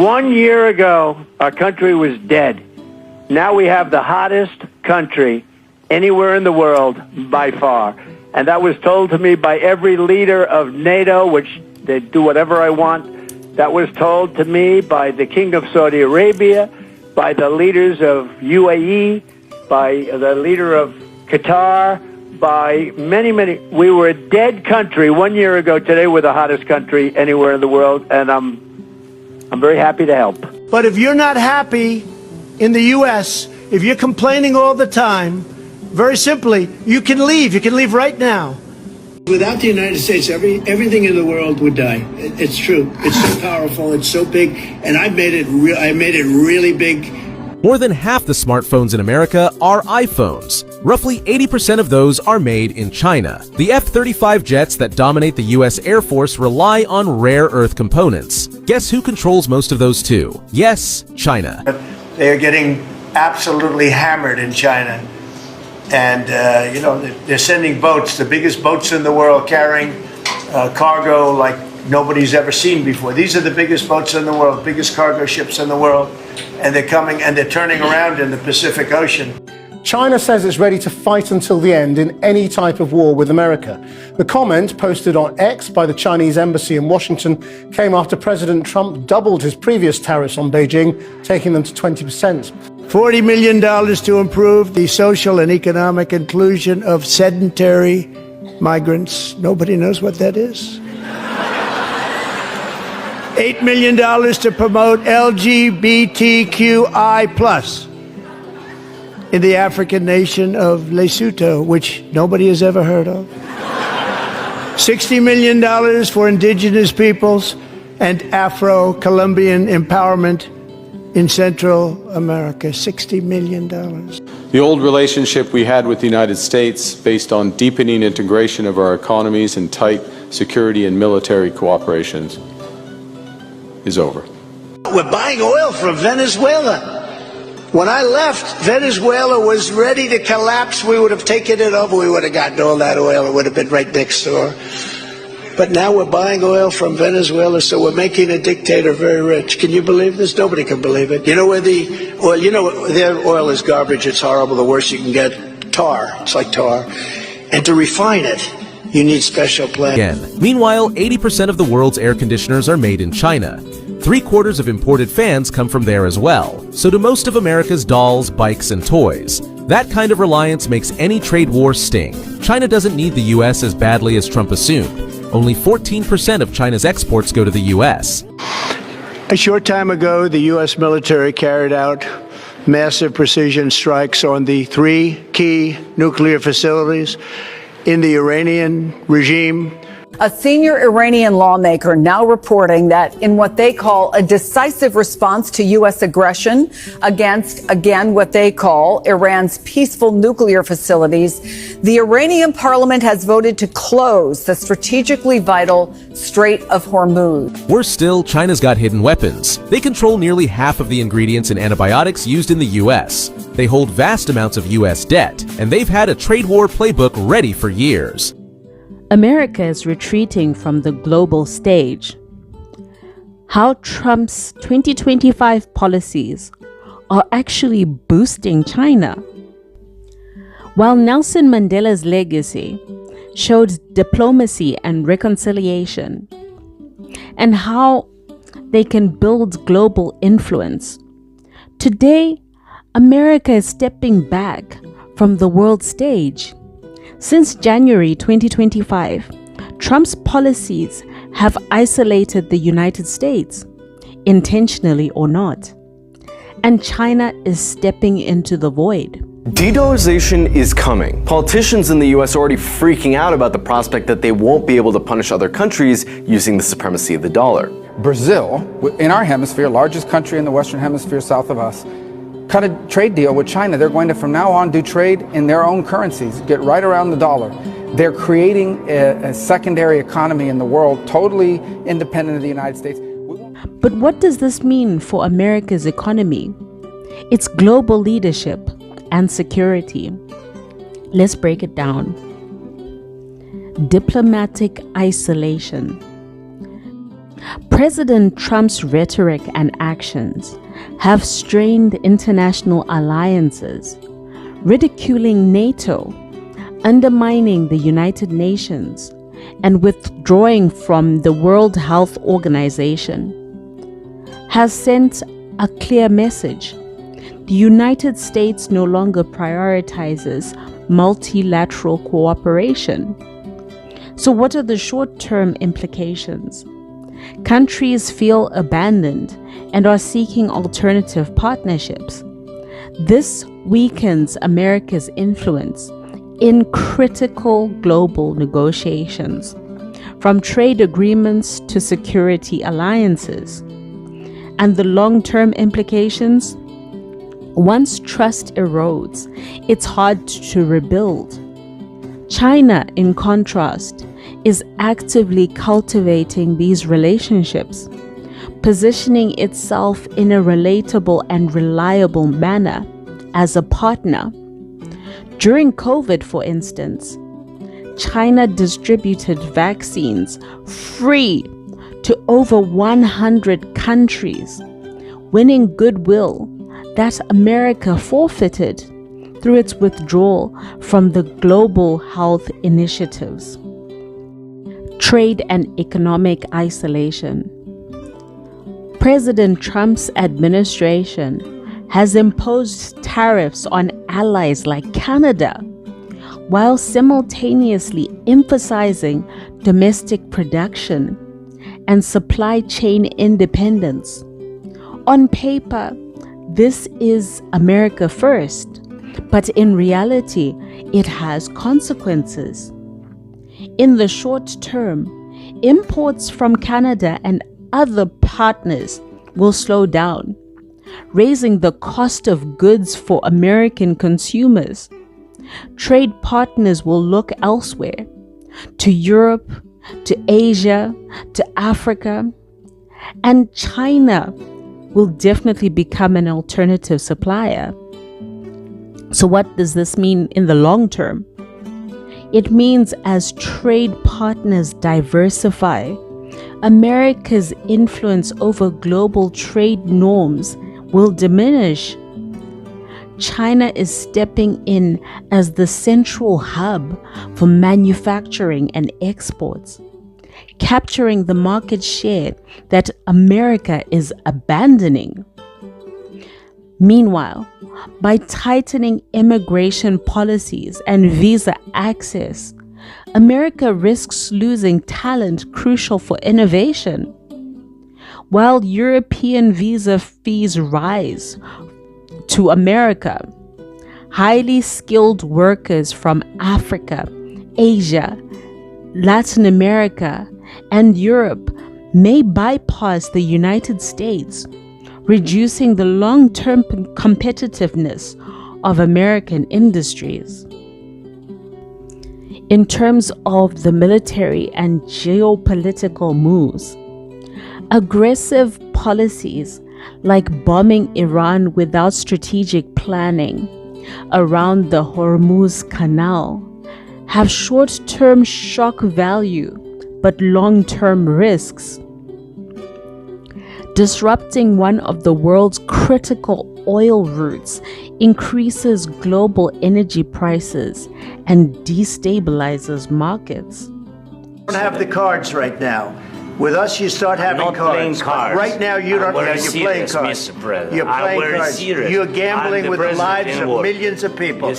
1 year ago, our country was dead. Now we have the hottest country anywhere in the world by far. And that was told to me by every leader of NATO, which they do whatever I want. That was told to me by the King of Saudi Arabia, by the leaders of UAE, by the leader of Qatar, by many. We were a dead country 1 year ago. Today we're the hottest country anywhere in the world, and I'm very happy to help. But if you're not happy in the U.S., if you're complaining all the time, very simply, you can leave. You can leave right now. Without the United States, everything in the world would die. It's true. It's so powerful. It's so big, and I made it really big. More than half the smartphones in America are iPhones. Roughly 80% of those are made in China. The F-35 jets that dominate the U.S. Air Force rely on rare earth components. Guess who controls most of those too? Yes, China. They're getting absolutely hammered in China. And, they're sending boats, the biggest boats in the world, carrying cargo like nobody's ever seen before. These are the biggest boats in the world, biggest cargo ships in the world. And they're coming and they're turning around in the Pacific Ocean. China says it's ready to fight until the end in any type of war with America. The comment, posted on X by the Chinese embassy in Washington, came after President Trump doubled his previous tariffs on Beijing, taking them to 20%. $40 million to improve the social and economic inclusion of sedentary migrants. Nobody knows what that is. $8 million to promote LGBTQI+ in the African nation of Lesotho, which nobody has ever heard of. $60 million for indigenous peoples and Afro-Colombian empowerment in Central America. $60 million. The old relationship we had with the United States, based on deepening integration of our economies and tight security and military cooperations, is over. We're buying oil from Venezuela. When I left, Venezuela was ready to collapse. We would have taken it over. We would have gotten all that oil. It would have been right next door. But now we're buying oil from Venezuela, so we're making a dictator very rich. Can you believe this? Nobody can believe it. You know where the oil, their oil is garbage. It's horrible. The worst you can get, tar. It's like tar. And to refine it, you need special plants. Again. Meanwhile, 80% of the world's air conditioners are made in China. 3/4 of imported fans come from there as well. So do most of America's dolls, bikes, and toys. That kind of reliance makes any trade war sting. China doesn't need the U.S. as badly as Trump assumed. Only 14% of China's exports go to the U.S. A short time ago, the U.S. military carried out massive precision strikes on the 3 key nuclear facilities in the Iranian regime. A senior Iranian lawmaker now reporting that in what they call a decisive response to U.S. aggression against, again, what they call Iran's peaceful nuclear facilities, the Iranian parliament has voted to close the strategically vital Strait of Hormuz. Worse still, China's got hidden weapons. They control nearly half of the ingredients in antibiotics used in the U.S. They hold vast amounts of U.S. debt, and they've had a trade war playbook ready for years. America is retreating from the global stage. How Trump's 2025 policies are actually boosting China. While Nelson Mandela's legacy showed diplomacy and reconciliation, and how they can build global influence, today America is stepping back from the world stage. Since January 2025, Trump's policies have isolated the United States, intentionally or not. And China is stepping into the void. De-dollarization is coming. Politicians in the US are already freaking out about the prospect that they won't be able to punish other countries using the supremacy of the dollar. Brazil, in our hemisphere, largest country in the Western Hemisphere south of us, cut a trade deal with China. They're going to, from now on, do trade in their own currencies, get right around the dollar. They're creating a secondary economy in the world, totally independent of the United States. But what does this mean for America's economy, its global leadership, and security? Let's break it down. Diplomatic isolation. President Trump's rhetoric and actions have strained international alliances, ridiculing NATO, undermining the United Nations, and withdrawing from the World Health Organization, has sent a clear message. The United States no longer prioritizes multilateral cooperation. So what are the short-term implications? Countries feel abandoned and are seeking alternative partnerships. This weakens America's influence in critical global negotiations, from trade agreements to security alliances. And the long-term implications? Once trust erodes, it's hard to rebuild. China, in contrast, is actively cultivating these relationships, positioning itself in a relatable and reliable manner as a partner. During COVID, for instance, China distributed vaccines free to over 100 countries, winning goodwill that America forfeited through its withdrawal from the global health initiatives. Trade and economic isolation. President Trump's administration has imposed tariffs on allies like Canada, while simultaneously emphasizing domestic production and supply chain independence. On paper, this is America first, but in reality, it has consequences. In the short term, imports from Canada and other partners will slow down, raising the cost of goods for American consumers. Trade partners will look elsewhere, to Europe, to Asia, to Africa, and China will definitely become an alternative supplier. So what does this mean in the long term? It means as trade partners diversify, America's influence over global trade norms will diminish. China is stepping in as the central hub for manufacturing and exports, capturing the market share that America is abandoning. Meanwhile, by tightening immigration policies and visa access, America risks losing talent crucial for innovation. While European visa fees rise to America, highly skilled workers from Africa, Asia, Latin America, and Europe may bypass the United States, reducing the long-term competitiveness of American industries. In terms of the military and geopolitical moves, aggressive policies like bombing Iran without strategic planning around the Hormuz Canal have short-term shock value but long-term risks. Disrupting one of the world's critical oil routes increases global energy prices and destabilizes markets. You don't have the cards right now. With us, you start having cards. Right now, you don't. You're playing cards. You're playing cards. You're gambling with the lives of millions of people.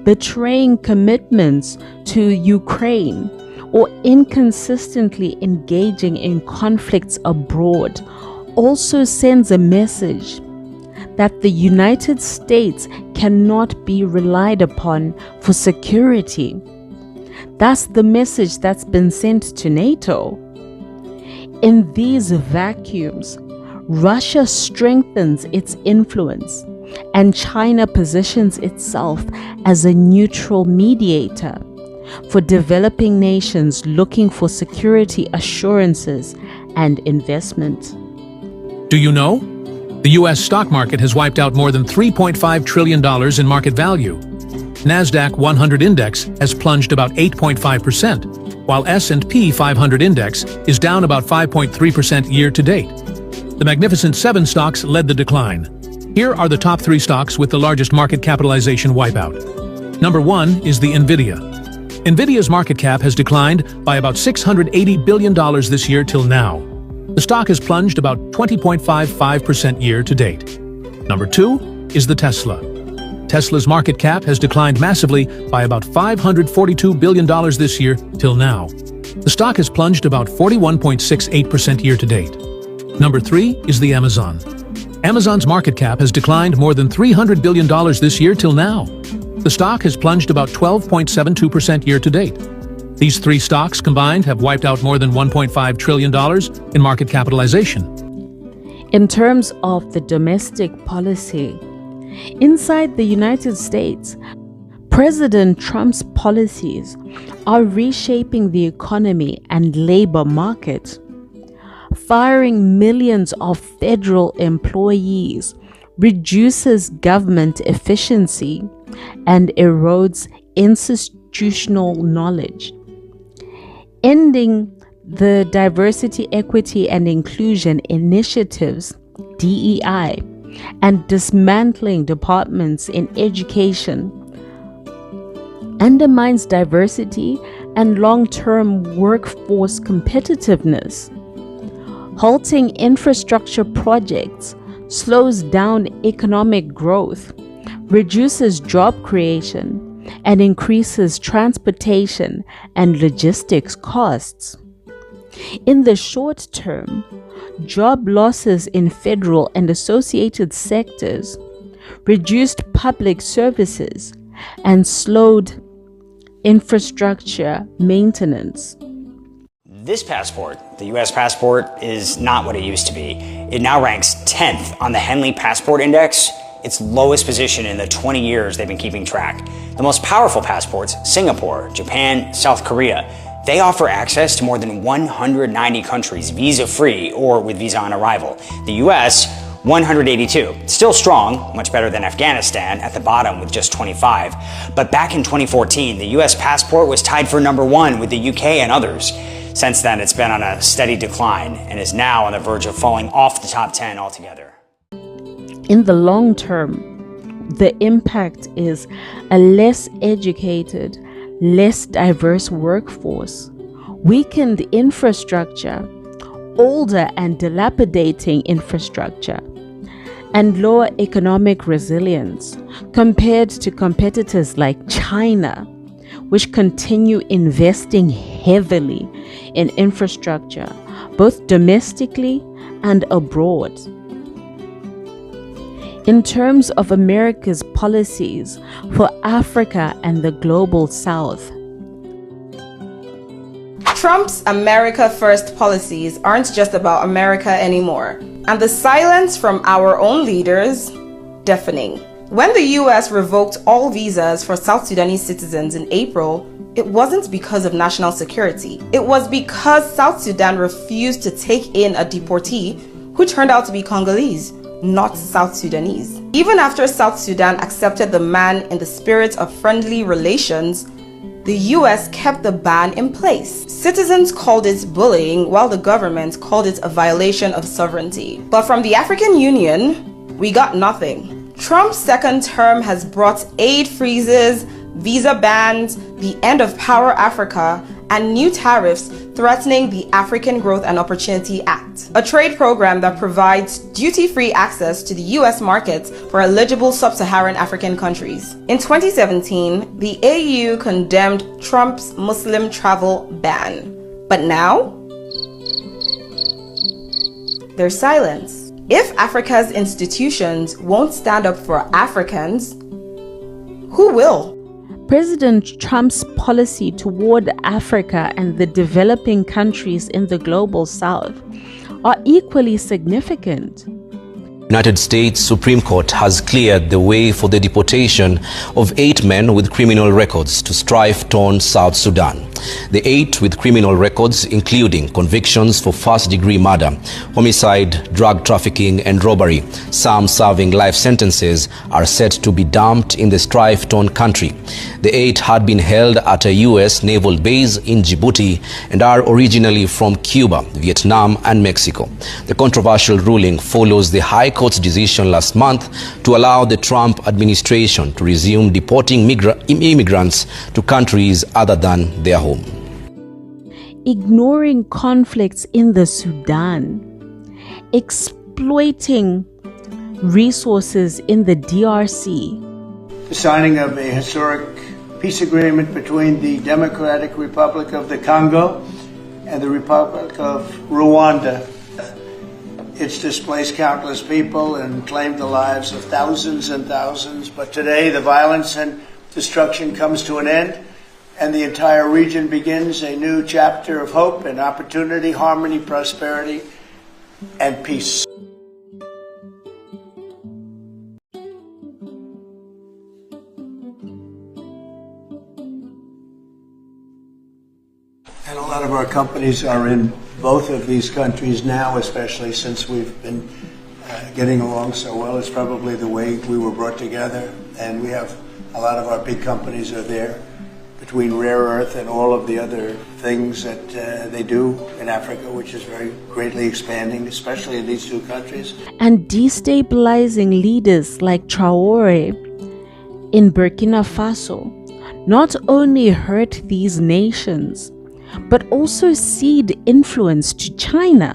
Betraying commitments to Ukraine or inconsistently engaging in conflicts abroad also sends a message that the United States cannot be relied upon for security. That's the message that's been sent to NATO. In these vacuums, Russia strengthens its influence and China positions itself as a neutral mediator for developing nations looking for security assurances and investment. Do you know? The U.S. stock market has wiped out more than $3.5 trillion in market value. NASDAQ 100 index has plunged about 8.5%, while S&P 500 index is down about 5.3% year to date. The Magnificent Seven stocks led the decline. Here are the top 3 stocks with the largest market capitalization wipeout. Number 1 is the Nvidia. Nvidia's market cap has declined by about $680 billion this year till now. The stock has plunged about 20.55% year to date. Number 2 is the Tesla. Tesla's market cap has declined massively by about $542 billion this year till now. The stock has plunged about 41.68% year to date. Number 3 is the Amazon. Amazon's market cap has declined more than $300 billion this year till now. The stock has plunged about 12.72% year to date. These 3 stocks combined have wiped out more than $1.5 trillion in market capitalization. In terms of the domestic policy, inside the United States, President Trump's policies are reshaping the economy and labor market. Firing millions of federal employees reduces government efficiency and erodes institutional knowledge. Ending the Diversity, Equity and Inclusion Initiatives, DEI, and dismantling departments in education undermines diversity and long-term workforce competitiveness. Halting infrastructure projects slows down economic growth, reduces job creation, and increases transportation and logistics costs. In the short term, job losses in federal and associated sectors reduced public services and slowed infrastructure maintenance. This passport, the U.S. passport, is not what it used to be. It now ranks 10th on the Henley Passport Index, its lowest position in the 20 years they've been keeping track. The most powerful passports, Singapore, Japan, South Korea, they offer access to more than 190 countries visa-free or with visa on arrival. The U.S., 182. Still strong, much better than Afghanistan at the bottom with just 25. But back in 2014, the U.S. passport was tied for number 1 with the UK and others. Since then, it's been on a steady decline and is now on the verge of falling off the top 10 altogether. In the long term, the impact is a less educated, less diverse workforce, weakened infrastructure, older and dilapidating infrastructure, and lower economic resilience compared to competitors like China, which continue investing heavily in infrastructure, both domestically and abroad. In terms of America's policies for Africa and the global South, Trump's America First policies aren't just about America anymore, and the silence from our own leaders, deafening. When the US revoked all visas for South Sudanese citizens in April, it wasn't because of national security. It was because South Sudan refused to take in a deportee who turned out to be Congolese, not South Sudanese. Even after South Sudan accepted the man in the spirit of friendly relations, the US kept the ban in place. Citizens called it bullying, while the government called it a violation of sovereignty. But from the African Union, we got nothing. Trump's second term has brought aid freezes, visa bans, the end of Power Africa, and new tariffs threatening the African Growth and Opportunity Act, a trade program that provides duty-free access to the US markets for eligible sub-Saharan African countries. In 2017, the AU condemned Trump's Muslim travel ban. But now, there's silence. If Africa's institutions won't stand up for Africans, who will? President Trump's policy toward Africa and the developing countries in the global South are equally significant. United States Supreme Court has cleared the way for the deportation of 8 men with criminal records to strife-torn South Sudan. The 8 with criminal records, including convictions for first-degree murder, homicide, drug trafficking and robbery, some serving life sentences, are set to be dumped in the strife-torn country. The 8 had been held at a U.S. naval base in Djibouti and are originally from Cuba, Vietnam and Mexico. The controversial ruling follows the High Court's decision last month to allow the Trump administration to resume deporting immigrants to countries other than their home. Ignoring conflicts in the Sudan, exploiting resources in the DRC. The signing of a historic peace agreement between the Democratic Republic of the Congo and the Republic of Rwanda. It's displaced countless people and claimed the lives of thousands and thousands, but today the violence and destruction comes to an end, and the entire region begins a new chapter of hope and opportunity, harmony, prosperity, and peace. And a lot of our companies are in both of these countries now, especially since we've been getting along so well. It's probably the way we were brought together, and we have a lot of our big companies are there, between rare earth and all of the other things that they do in Africa, which is very greatly expanding, especially in these two countries. And destabilizing leaders like Traore in Burkina Faso not only hurt these nations, but also cede influence to China.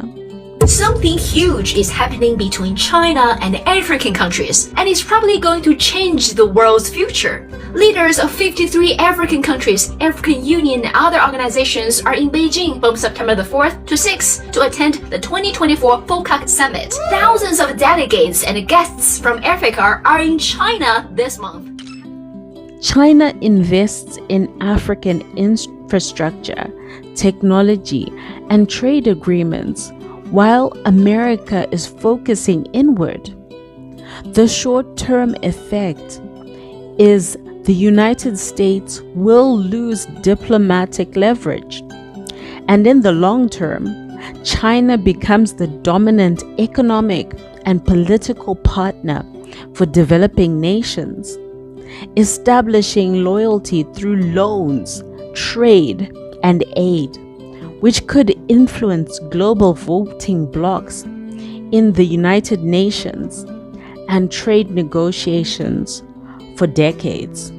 Something huge is happening between China and African countries, and it's probably going to change the world's future. Leaders of 53 African countries, African Union and other organizations are in Beijing from September the 4th to 6th to attend the 2024 FOCAC Summit. Thousands of delegates and guests from Africa are in China this month. China invests in African infrastructure, technology, and trade agreements, while America is focusing inward. The short-term effect is the United States will lose diplomatic leverage. And in the long term, China becomes the dominant economic and political partner for developing nations, establishing loyalty through loans, trade, and aid, which could influence global voting blocs in the United Nations and trade negotiations for decades.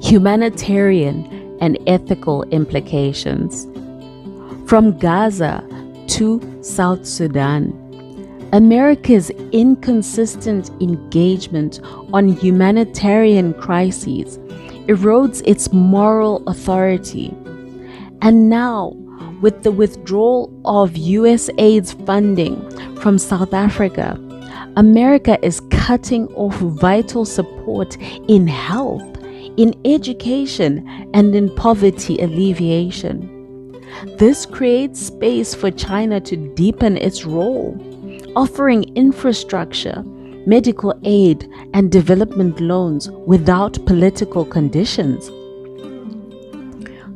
Humanitarian and ethical implications. From Gaza to South Sudan, America's inconsistent engagement on humanitarian crises erodes its moral authority. And now, with the withdrawal of USAID's funding from South Africa, America is cutting off vital support in health, in education, and in poverty alleviation. This creates space for China to deepen its role, offering infrastructure, medical aid, and development loans without political conditions.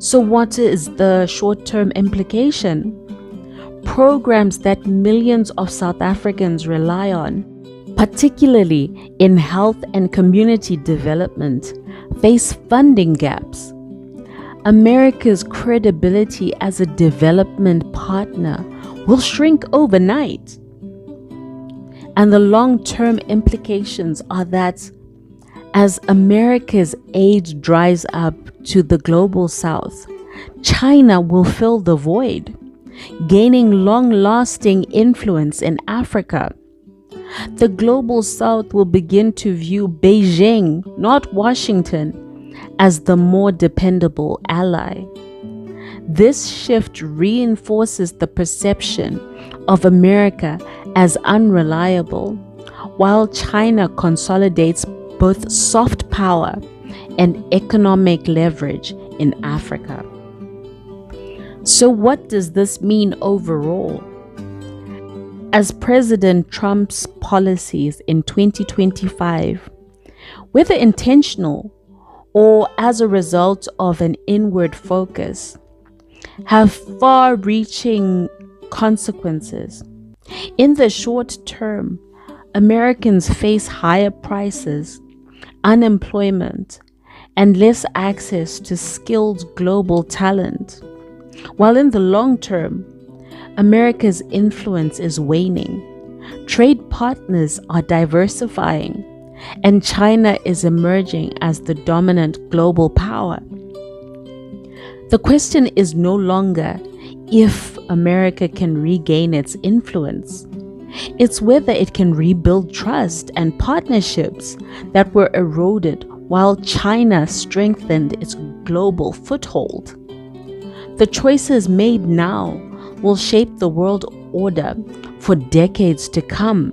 So what is the short-term implication? Programs that millions of South Africans rely on, particularly in health and community development, face funding gaps. America's credibility as a development partner will shrink overnight. And the long-term implications are that as America's aid dries up to the global south, China will fill the void, gaining long-lasting influence in Africa. The global south will begin to view Beijing, not Washington, as the more dependable ally. This shift reinforces the perception of America as unreliable, while China consolidates both soft power and economic leverage in Africa. So what does this mean overall? As President Trump's policies in 2025, whether intentional or as a result of an inward focus, have far-reaching consequences. In the short term, Americans face higher prices, unemployment, and less access to skilled global talent. While in the long term, America's influence is waning. Trade partners are diversifying, and China is emerging as the dominant global power. The question is no longer if America can regain its influence. It's whether it can rebuild trust and partnerships that were eroded while China strengthened its global foothold. The choices made now will shape the world order for decades to come.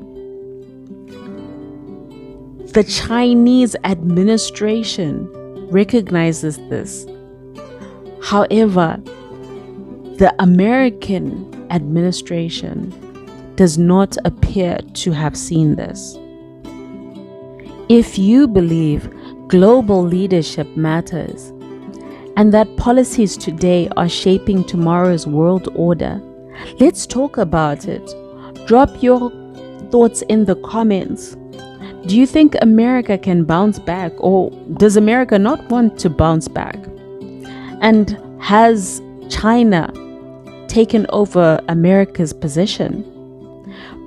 The Chinese administration recognizes this. However, the American administration does not appear to have seen this. If you believe global leadership matters and that policies today are shaping tomorrow's world order, let's talk about it. Drop your thoughts in the comments. Do you think America can bounce back, or does America not want to bounce back? And has China taken over America's position?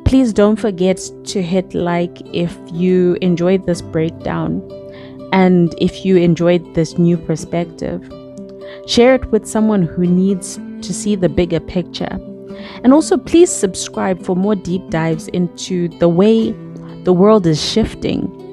Please don't forget to hit like if you enjoyed this breakdown and if you enjoyed this new perspective. Share it with someone who needs to see the bigger picture. And also please subscribe for more deep dives into the way the world is shifting